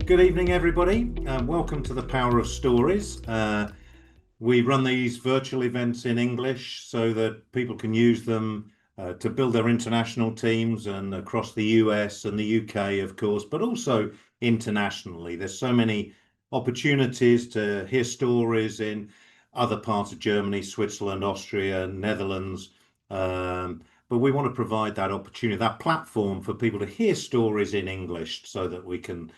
Good evening, everybody. Welcome to the Power of Stories. We run these virtual events in English so that people can use them to build their international teams and across the US and the UK, of course, but also internationally. There's so many opportunities to hear stories in other parts of Germany, Switzerland, Austria, Netherlands. But we want to provide that opportunity, that platform for people to hear stories in English so that we can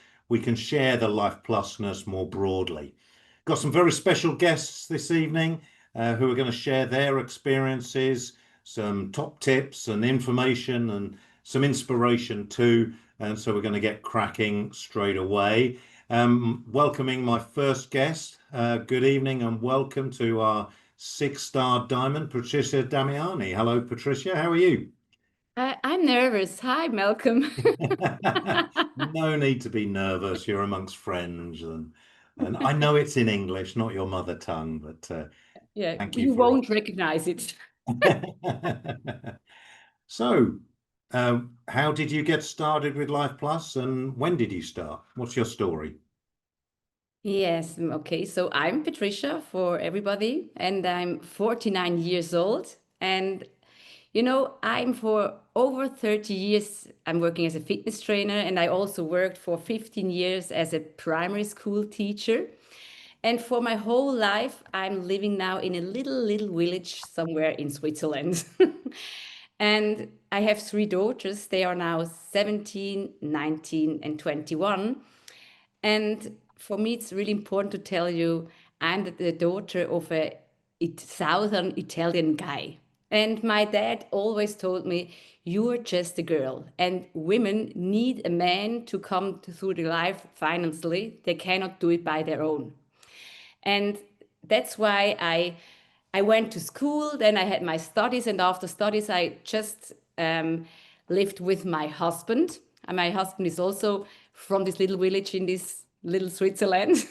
share the Lifeplusness more broadly. Got some very special guests this evening who are going to share their experiences, some top tips and information and some inspiration too. And so we're going to get cracking straight away. Welcoming my first guest. Good evening and welcome to our 6-star diamond, Patricia Damiani. Hello, Patricia. How are you? I'm nervous. Hi, Malcolm. No need to be nervous. You're amongst friends, and I know it's in English, not your mother tongue, but Yeah, thank you you for won't recognize it. it. So, how did you get started with Life Plus, and when did you start? What's your story? Yes, okay. So I'm Patricia for everybody, and I'm 49 years old. And I'm for over 30 years, I'm working as a fitness trainer, and I also worked for 15 years as a primary school teacher. And for my whole life, I'm living now in a little village somewhere in Switzerland. And I have three daughters. They are now 17, 19, and 21. And for me, it's really important to tell you I'm the daughter of a southern Italian guy. And my dad always told me, you're just a girl, and women need a man to come through the life financially. They cannot do it by their own. And that's why I went to school, then I had my studies, and after studies, I just lived with my husband. And my husband is also from this little village in this little Switzerland.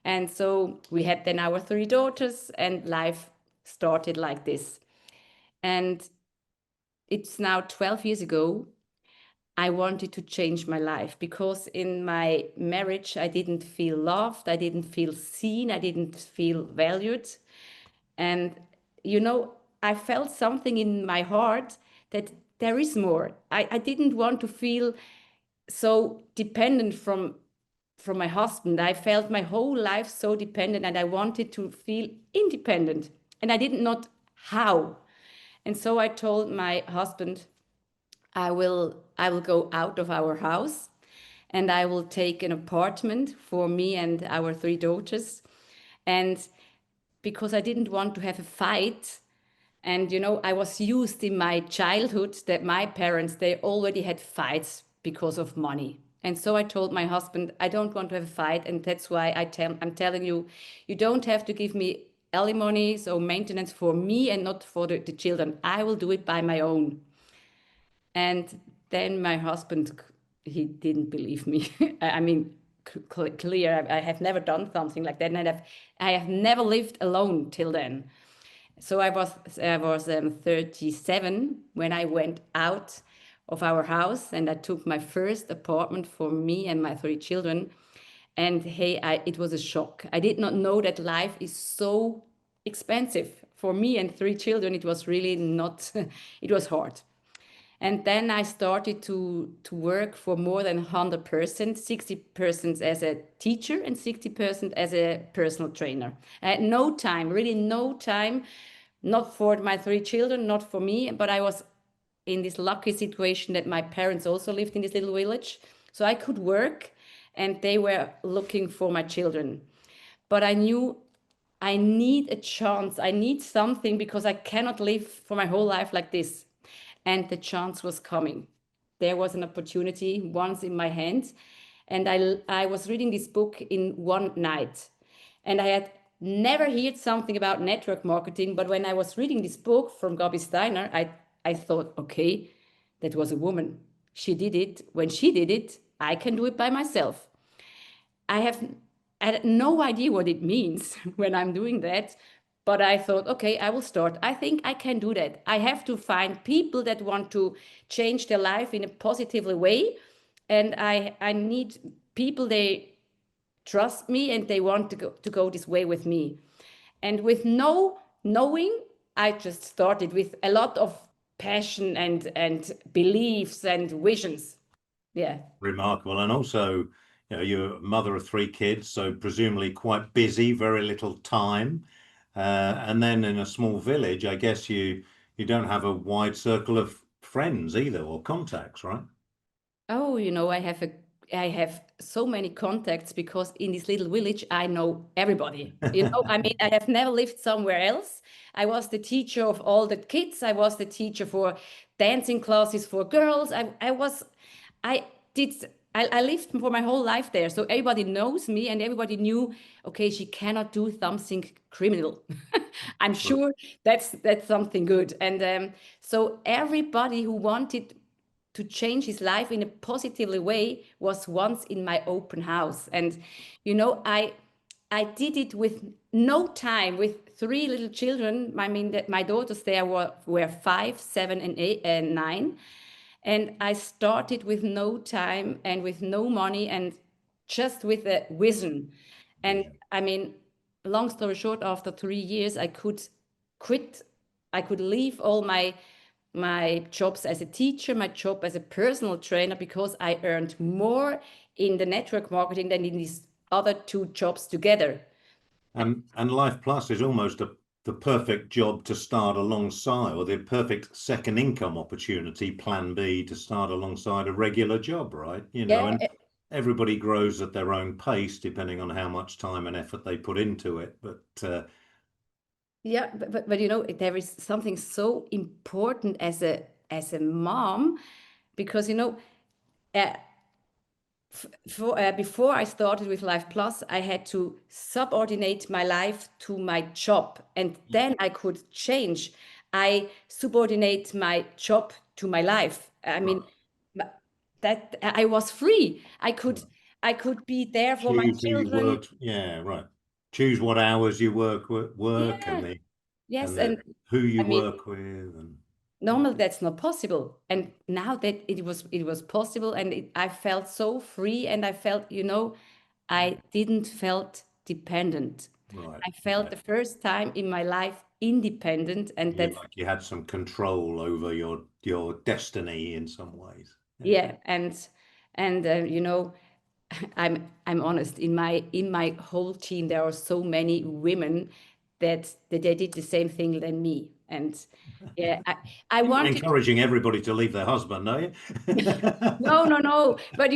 And so we had then our three daughters, and life started like this. And it's now 12 years ago. I wanted to change my life because in my marriage, I didn't feel loved, I didn't feel seen, I didn't feel valued. And, I felt something in my heart that there is more. I didn't want to feel so dependent from my husband. I felt my whole life so dependent and I wanted to feel independent. And I didn't know how. And so I told my husband, I will go out of our house and I will take an apartment for me and our three daughters. And because I didn't want to have a fight, and I was used in my childhood that my parents they already had fights because of money. And so I told my husband, I don't want to have a fight, and that's why I'm telling you, you don't have to give me alimony, so maintenance for me and not for the children. I will do it by my own. And then my husband, he didn't believe me. I mean, clear. I have never done something like that, and I have never lived alone till then. So I was 37 when I went out of our house, and I took my first apartment for me and my three children. And hey, it was a shock. I did not know that life is so expensive for me and three children. It was really not. It was hard. And then I started to work for more than 100%, 60% as a teacher and 60% as a personal trainer. I had no time, really no time, not for my three children, not for me, but I was in this lucky situation that my parents also lived in this little village. So I could work and they were looking for my children. But I knew I need a chance. I need something because I cannot live for my whole life like this. And the chance was coming. There was an opportunity once in my hands. And I was reading this book in one night. And I had never heard something about network marketing. But when I was reading this book from Gabi Steiner, I thought, okay, that was a woman. She did it. When she did it, I can do it by myself. I have I had no idea what it means when I'm doing that, but I thought, okay, I will start. I think I can do that. I have to find people that want to change their life in a positive way, and I need people, they trust me and they want to go this way with me. And with no knowing, I just started with a lot of passion and beliefs and visions. Yeah. Remarkable. And also, you're a mother of three kids, so presumably quite busy, very little time. And then in a small village, I guess you don't have a wide circle of friends either or contacts, right? Oh, I have so many contacts because in this little village I know everybody. I mean, I have never lived somewhere else. I was the teacher of all the kids. I was the teacher for dancing classes for girls. I did I lived for my whole life there. So everybody knows me and everybody knew, okay, she cannot do something criminal. I'm Right. sure that's something good. And so everybody who wanted to change his life in a positively way was once in my open house. And I did it with no time, with three little children. I mean, that my daughters there were 5, 7, and 8 and 9. And I started with no time and with no money and just with a vision. And Vision. I mean, long story short, after 3 years, I could quit. I could leave all my jobs as a teacher, my job as a personal trainer, because I earned more in the network marketing than in these other two jobs together. And Life Plus is almost the perfect job to start alongside, or the perfect second income opportunity, plan B, to start alongside a regular job, right? Yeah, And everybody grows at their own pace depending on how much time and effort they put into it. But yeah, but there is something so important as a mom, because uh, before I started with Life Plus, I had to subordinate my life to my job, and then I could change. I subordinate my job to my life. I mean, right, ma- that I was free. right. I could be there for my Choose who you children. work. Yeah, right. Choose what hours you work Yeah, and the yes, and the and who you I mean, work with and yeah, normally that's not possible, and now that it was possible, and I felt so free, and I felt, I didn't felt dependent. right. I felt Yeah. the first time in my life independent, and You that's, like you had some control over your destiny in some ways. Yeah. yeah. And I'm honest, in my whole team there are so many women that they did the same thing than me. And yeah, I You're not wanted. encouraging everybody to leave their husband, are you? No, no, no. But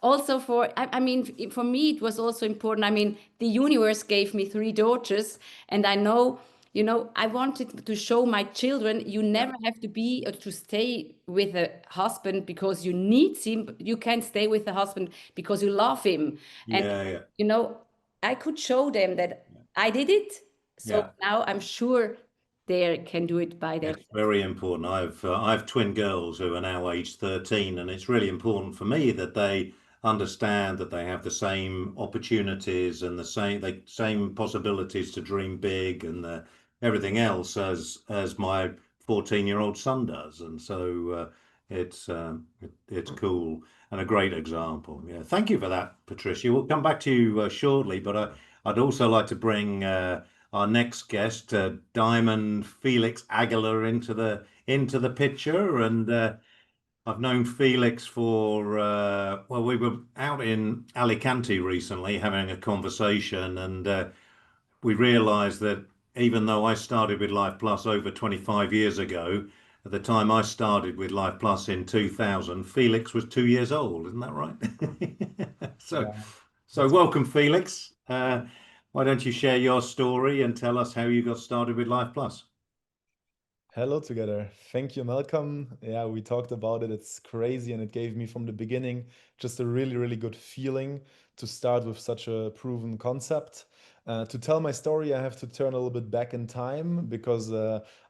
also I mean, for me, it was also important. I mean, the universe gave me three daughters, and I know, I wanted to show my children you Yeah. never have to be or to stay with a husband because you need him. You can stay with a husband because you love him. And, Yeah, yeah, you know, I could show them that I did it. So yeah. now I'm sure they can do it by It's themselves. very important. I have twin girls who are now aged 13, and it's really important for me that they understand that they have the same opportunities and the same possibilities to dream big and everything else as my 14-year-old son does. And so it's cool and a great example. Yeah, thank you for that, Patricia. We'll come back to you shortly, but I'd also like to bring our next guest, Diamond Felix Aggeler, into the picture. And I've known Felix for well, we were out in Alicante recently having a conversation, and we realised that even though I started with Life Plus over 25 years ago, at the time I started with Life Plus in 2000, Felix was 2 years old. Isn't that right? So, Yeah, so that's welcome, Felix. Why don't you share your story and tell us how you got started with Life Plus? hello together. Thank you, Malcolm. Yeah, we talked about it. It's crazy, and it gave me from the beginning just a really, really good feeling to start with such a proven concept. To tell my story, I have to turn a little bit back in time because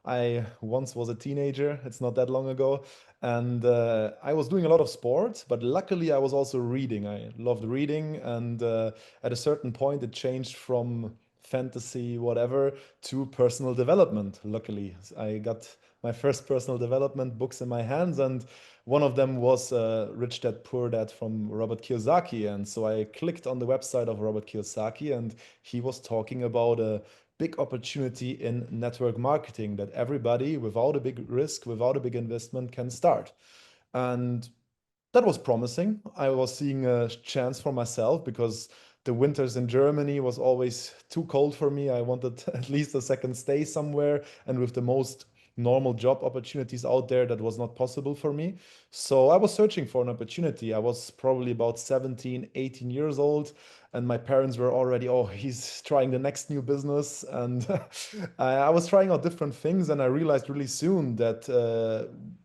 I once was a teenager. It's not that long ago. And I was doing a lot of sport, but luckily I was also reading. I loved reading. And at a certain point, it changed from fantasy, whatever, to personal development. Luckily, I got my first personal development books in my hands, and one of them was Rich Dad Poor Dad from Robert Kiyosaki. And so I clicked on the website of Robert Kiyosaki, and he was talking about a big opportunity in network marketing that everybody, without a big risk, without a big investment, can start. And that was promising. I was seeing a chance for myself because the winters in Germany was always too cold for me. I wanted at least a second stay somewhere, and with the most normal job opportunities out there, that was not possible for me. So I was searching for an opportunity. I was probably about 17, 18 years old, and my parents were already, oh, he's trying the next new business. And I was trying out different things, and I realized really soon that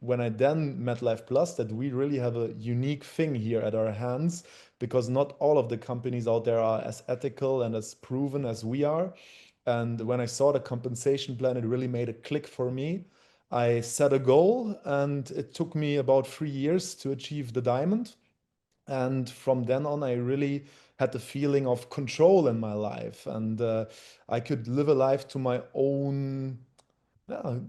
when I then met Lifeplus, that we really have a unique thing here at our hands, because not all of the companies out there are as ethical and as proven as we are. And when I saw the compensation plan, it really made a click for me. I set a goal, and it took me about 3 years to achieve the diamond. And from then on, I really had the feeling of control in my life, and I could live a life to my own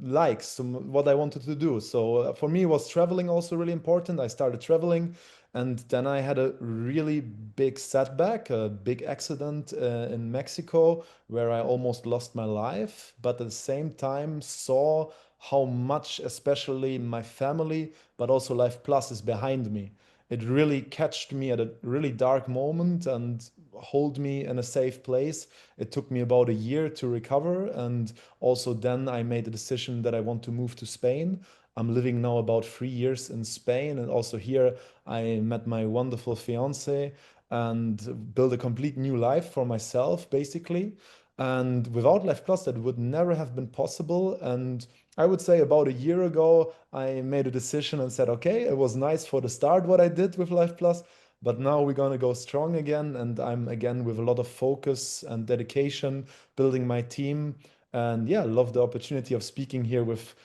likes, to what I wanted to do. So for me, it was traveling also really important. I started traveling, and then I had a really big setback, a big accident in Mexico where I almost lost my life, but at the same time saw how much, especially my family, but also Life Plus is behind me. It really catched me at a really dark moment and hold me in a safe place. It took me about a year to recover, and also then I made a decision that I want to move to Spain. I'm living now about 3 years in Spain, and also here I met my wonderful fiance and built a complete new life for myself, basically. And without Life Plus, that would never have been possible. And I would say about a year ago, I made a decision and said, okay, it was nice for the start what I did with Life Plus, but now we're going to go strong again. And I'm again with a lot of focus and dedication, building my team. And yeah, love the opportunity of speaking here with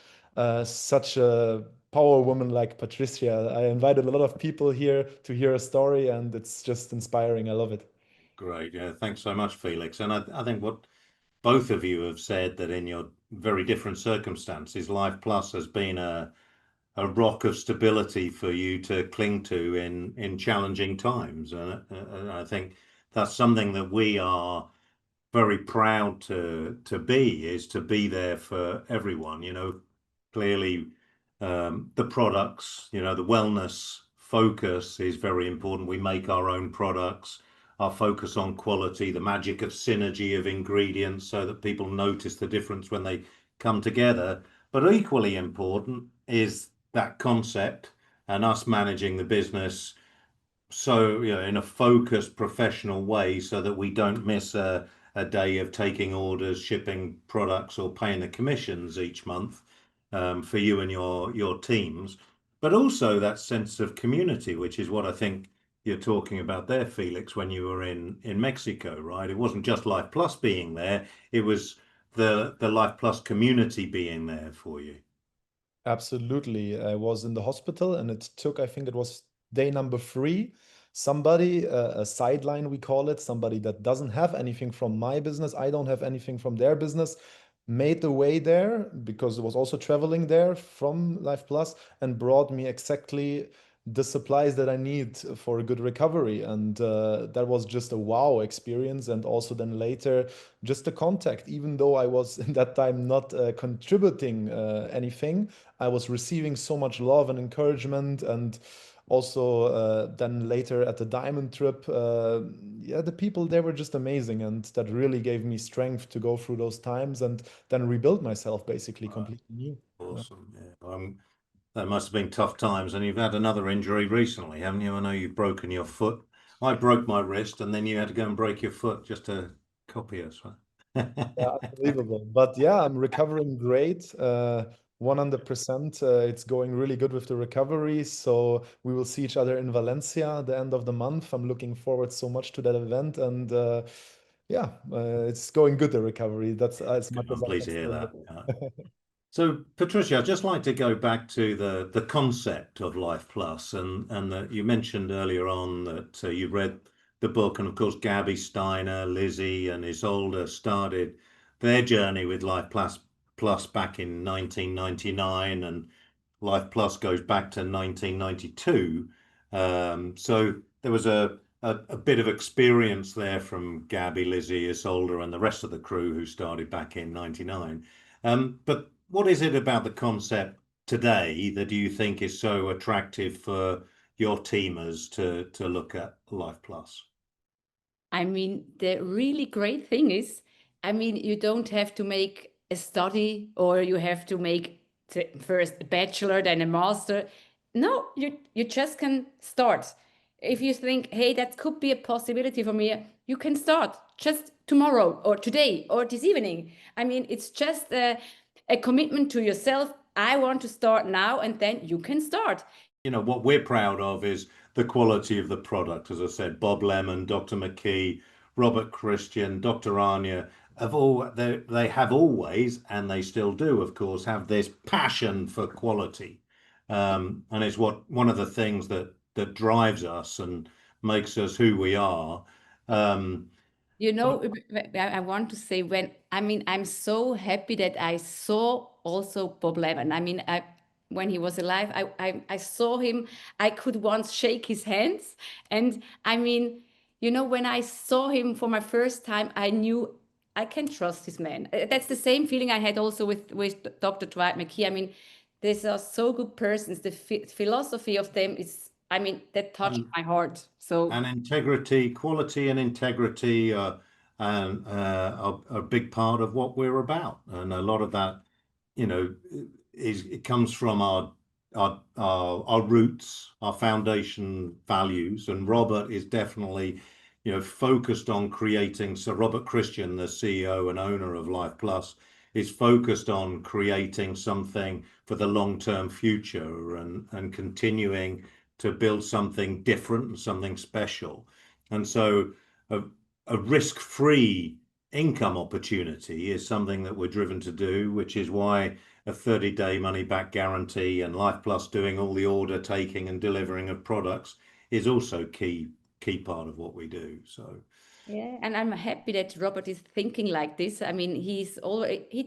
such a power woman like Patricia. I invited a lot of people here to hear a story, and it's just inspiring. I love it. Great. Yeah, thanks so much, Felix. And I think what both of you have said, that in your very different circumstances, Life Plus has been a rock of stability for you to cling to in challenging times. And I think that's something that we are very proud to be, is to be there for everyone. Clearly, the products, the wellness focus is very important. We make our own products, our focus on quality, the magic of synergy of ingredients so that people notice the difference when they come together. But equally important is that concept and us managing the business, so in a focused professional way, so that we don't miss a day of taking orders, shipping products, or paying the commissions each month, for you and your teams. But also that sense of community, which is what I think you're talking about there, Felix, when you were in Mexico, right? It wasn't just Life Plus being there, it was the Life Plus community being there for you. Absolutely. I was in the hospital, and it took, I think it was day number 3. Somebody, a sideline, we call it, somebody that doesn't have anything from my business, I don't have anything from their business, made the way there because it was also traveling there from Life Plus, and brought me exactly the supplies that I need for a good recovery. And that was just a wow experience. And also then later, just the contact, even though I was in that time not contributing anything, I was receiving so much love and encouragement. And also then later at the diamond trip, yeah, the people, they were just amazing, and that really gave me strength to go through those times and then rebuild myself basically completely new. Awesome. Yeah. That must have been tough times. And you've had another injury recently, haven't you? I know you've broken your foot. I broke my wrist, and then you had to go and break your foot just to copy us, right? Yeah, unbelievable. But yeah, I'm recovering great. 100%. It's going really good with the recovery. So we will see each other in Valencia at the end of the month. I'm looking forward so much to that event. And yeah, it's going good, the recovery. That's as much I'm as I pleased can to hear say. that. Yeah. So, Patricia, I'd just like to go back to the concept of Life Plus, and that you mentioned earlier on that you read the book, and of course Gabby Steiner, Lizzie, and Isolde started their journey with Life Plus Lifeplus back in 1999, and Lifeplus goes back to 1992. So there was a bit of experience there from Gabby, Lizzie, Isolde, and the rest of the crew who started back in 99. But what is it about the concept today that you think is so attractive for your teamers to look at Lifeplus? I mean, the really great thing is, I mean, you don't have to make a study or you have to make first a bachelor, then a master. No, you just can start. If you think, hey, that could be a possibility for me, you can start just tomorrow or today or this evening. I mean, it's just a commitment to yourself. I want to start now, and then you can start. You know, what we're proud of is the quality of the product. As I said, Bob Lemon, Dr. McKee, Robert Christian, Dr. Anya they have always, and they still do, of course, have this passion for quality. And it's one of the things that drives us and makes us who we are. Um, You know, I want to say I'm so happy that I saw also Bob Levin. I mean, when he was alive, I saw him. I could once shake his hands, and I mean, you know, when I saw him for my first time, I knew I can trust this man. That's the same feeling I had also with Dr. Dwight McKee. I mean, these are so good persons. The philosophy of them is, I mean, that touched and my heart. So. and integrity, quality and integrity are a big part of what we're about. And a lot of that, you know, it comes from our roots, our foundation values. And Robert is definitely, you know, focused on creating. So Robert Christian, the CEO and owner of Lifeplus, is focused on creating something for the long-term future and continuing to build something different and something special. And so a risk-free income opportunity is something that we're driven to do, which is why a 30-day money-back guarantee and Lifeplus doing all the order taking and delivering of products is also key part of what we do. So Yeah, and I'm happy that Robert is thinking like this. I mean, he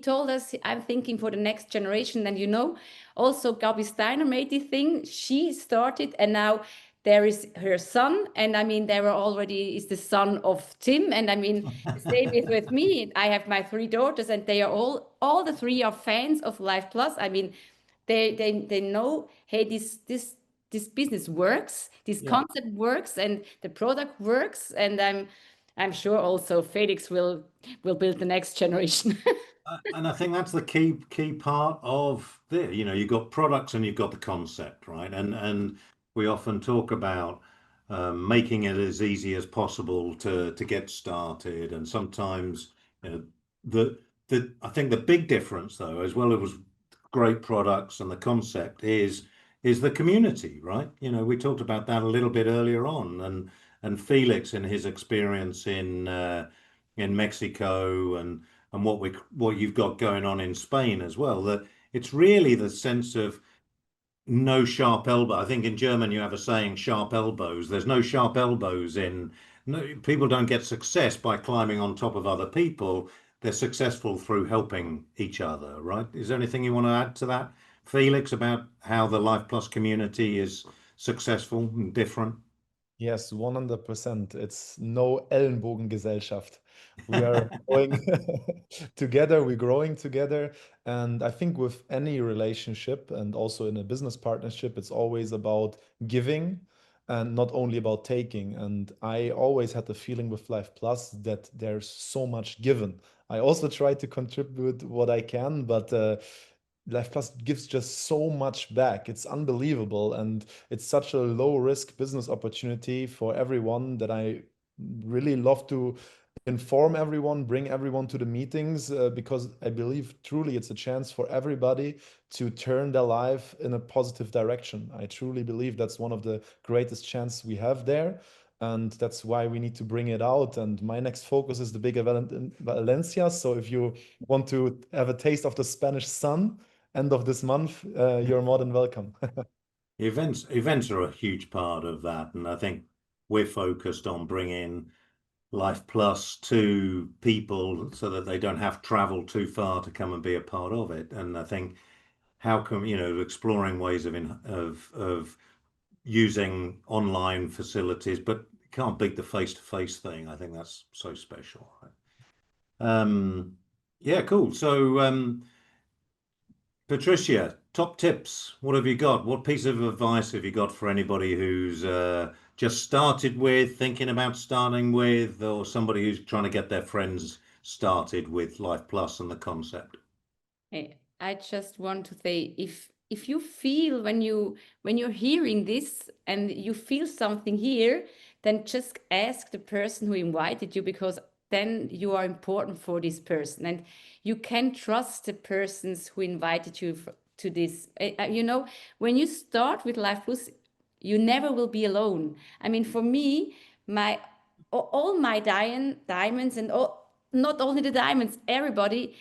told us, I'm thinking for the next generation. And you know, also Gabi Steiner made this thing. She started, and now there is her son. And I mean, there already is the son of Tim. And I mean, the same is with me. I have my three daughters, and they are all the three are fans of Life Plus. I mean, they know, hey, this business works, this yeah. concept works, and the product works. And I'm sure also Felix will build the next generation. And I think that's the key part of there. You know, you've got products and you've got the concept, right? And we often talk about making it as easy as possible to get started. And sometimes, you know, the I think the big difference, though, as well as great products and the concept, is the community, right? You know, we talked about that a little bit earlier on, and Felix and his experience in Mexico and what you've got going on in Spain as well. That it's really the sense of no sharp elbow. I think in German you have a saying, sharp elbows. There's no sharp elbows in. No, people don't get success by climbing on top of other people. They're successful through helping each other, right? Is there anything you want to add to that, Felix, about how the Life Plus community is successful and different? Yes, 100%. It's no Ellenbogengesellschaft. We are going together, we're growing together. And I think with any relationship and also in a business partnership, it's always about giving and not only about taking. And I always had the feeling with Life Plus that there's so much given. I also try to contribute what I can, but Life Plus gives just so much back. It's unbelievable. And it's such a low risk business opportunity for everyone that I really love to inform everyone, bring everyone to the meetings, because I believe truly it's a chance for everybody to turn their life in a positive direction. I truly believe that's one of the greatest chances we have there. And that's why we need to bring it out. And my next focus is the big event in Valencia. So if you want to have a taste of the Spanish sun, end of this month, you're more than welcome. Events are a huge part of that, and I think we're focused on bringing Lifeplus to people so that they don't have to travel too far to come and be a part of it. And I think how come, exploring ways of using online facilities, but can't beat the face-to-face thing. I think that's so special. Yeah, cool. So, Patricia, top tips. What have you got? What piece of advice have you got for anybody who's just started with, thinking about starting with, or somebody who's trying to get their friends started with Life Plus and the concept? I just want to say, if you feel when you're hearing this and you feel something here, then just ask the person who invited you, because then you are important for this person, and you can trust the persons who invited you to this. When you start with Life Plus, you never will be alone. I mean, for me, my all my diamonds and all, not only the diamonds, everybody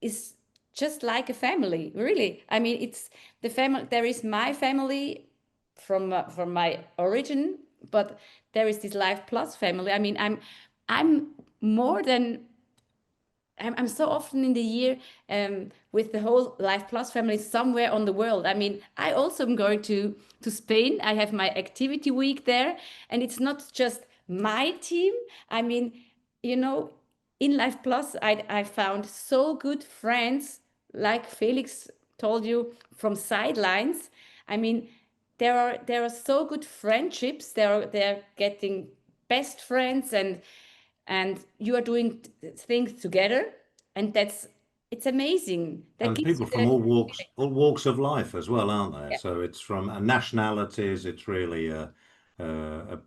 is just like a family, really. I mean, it's the family. There is my family from my origin, but there is this Life Plus family. I mean, I'm more than I'm so often in the year with the whole Life Plus family somewhere on the world. I mean, I also am going to Spain. I have my activity week there, and it's not just my team. I mean, you know, in Life Plus, I found so good friends, like Felix told you, from sidelines. I mean, there are so good friendships. They're getting best friends, and you are doing things together, and it's amazing. That And gives people you from the all walks of life as well, aren't there? yeah. So it's from nationalities. It's really an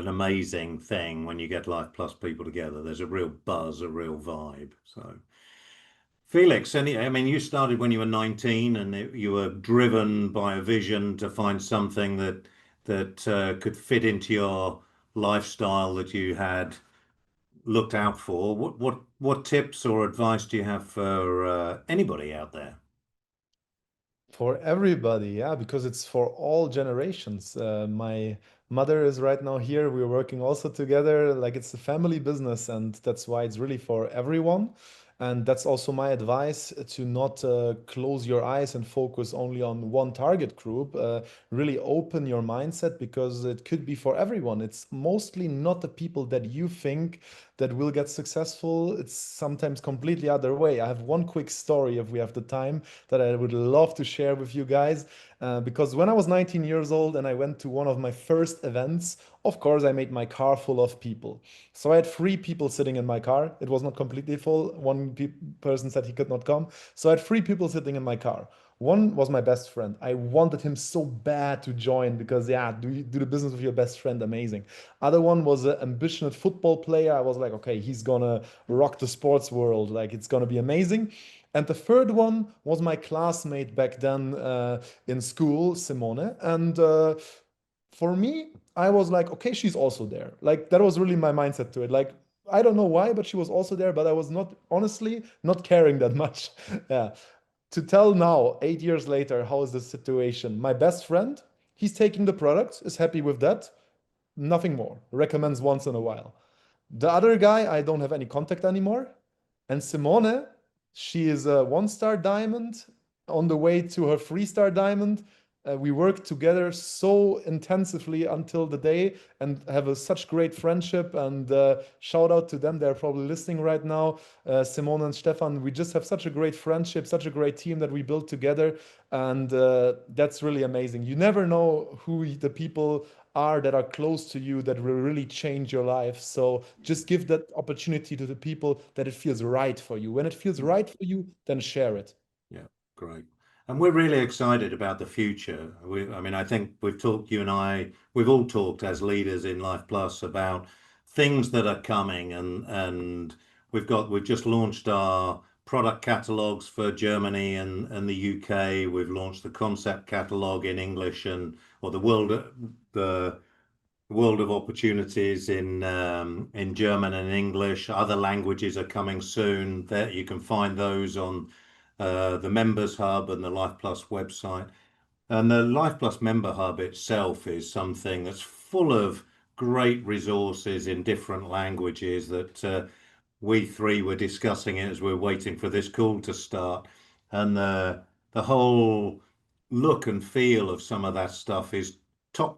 amazing thing when you get Life Plus people together. There's a real buzz, a real vibe. So, Felix, I mean, you started when you were 19, and you were driven by a vision to find something that could fit into your lifestyle that you had looked out for. What tips or advice do you have for anybody out there? For everybody, yeah, because it's for all generations. My mother is right now here. We're working also together. Like it's a family business, and that's why it's really for everyone. And that's also my advice to not close your eyes and focus only on one target group. Really open your mindset because it could be for everyone. It's mostly not the people that you think that will get successful. It's sometimes completely other way. I have one quick story if we have the time that I would love to share with you guys. Because when I was 19 years old and I went to one of my first events, of course, I made my car full of people. So I had three people sitting in my car. It was not completely full. One person said he could not come. So I had three people sitting in my car. One was my best friend. I wanted him so bad to join because, yeah, do the business with your best friend, amazing. Other one was an ambitious football player. I was like, okay, he's gonna rock the sports world. Like, it's gonna be amazing. And the third one was my classmate back then in school, Simone. And for me, I was like, okay, she's also there. Like, that was really my mindset to it. Like, I don't know why, but she was also there, but I was not, honestly, not caring that much. Yeah. To tell now, 8 years later, how is the situation? My best friend, he's taking the product, is happy with that. Nothing more. Recommends once in a while. The other guy, I don't have any contact anymore. And Simone, she is a 1 star diamond on the way to her 3 star diamond. We work together so intensively until the day and have such great friendship. And shout out to them. They're probably listening right now. Simone and Stefan, we just have such a great friendship, such a great team that we built together. And that's really amazing. You never know who the people are that are close to you that will really change your life. So just give that opportunity to the people that it feels right for you. When it feels right for you, then share it. Yeah, great. And we're really excited about the future. I mean, I think you and I, we've all talked as leaders in Life Plus about things that are coming, and we've just launched our product catalogs for Germany and the UK. We've launched the concept catalog in English or the world of opportunities in German and English. Other languages are coming soon. That you can find those on the Members Hub and the Life Plus website. And the Life Plus Member Hub itself is something that's full of great resources in different languages that we three were discussing it as we're waiting for this call to start. And the whole look and feel of some of that stuff is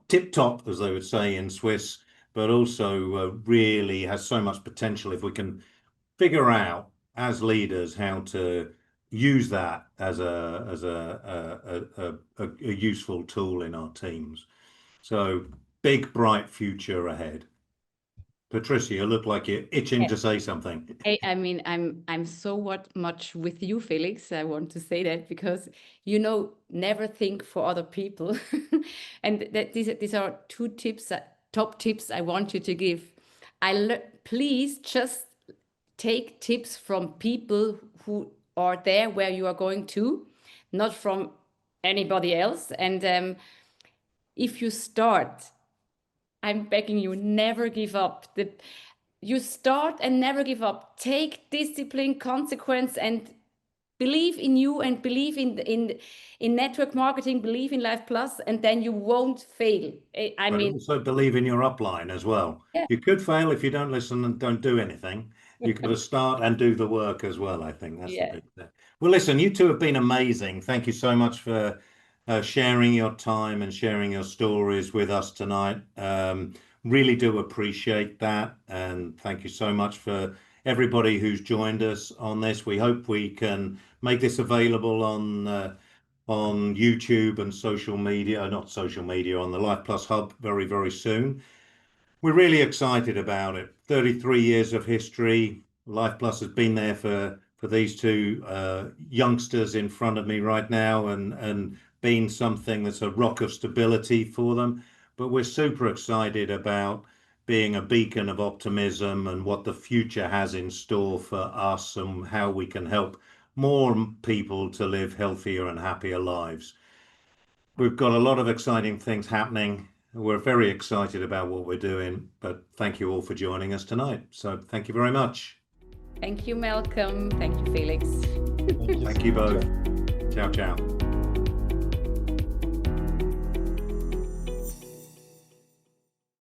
tip top, as they would say in Swiss, but also really has so much potential if we can figure out as leaders how to use that as a useful tool in our teams. So big, bright future ahead. Patricia, you look like you're itching to say something. I mean, I'm so much with you, Felix. I want to say that because, never think for other people. And these are two tips, top tips I want you to give. Please just take tips from people who are there where you are going to, not from anybody else. And if you start, I'm begging you, never give up. You start and never give up. Take discipline, consequence, and believe in you and believe in network marketing, believe in Lifeplus, and then you won't fail. I mean, also believe in your upline as well. Yeah. You could fail if you don't listen and don't do anything. You've got to start and do the work as well. I think that's the big thing. Well, listen, you two have been amazing. Thank you so much for sharing your time and sharing your stories with us tonight. Really do appreciate that. And thank you so much for everybody who's joined us on this. We hope we can make this available on YouTube and social media, not social media, on the Lifeplus Hub very, very soon. We're really excited about it. 33 years of history. Lifeplus has been there for these two youngsters in front of me right now and been something that's a rock of stability for them. But we're super excited about being a beacon of optimism and what the future has in store for us and how we can help more people to live healthier and happier lives. We've got a lot of exciting things happening. We're very excited about what we're doing, but thank you all for joining us tonight. So thank you very much. Thank you, Malcolm. Thank you, Felix. Thank you Thank you both. Ciao, ciao.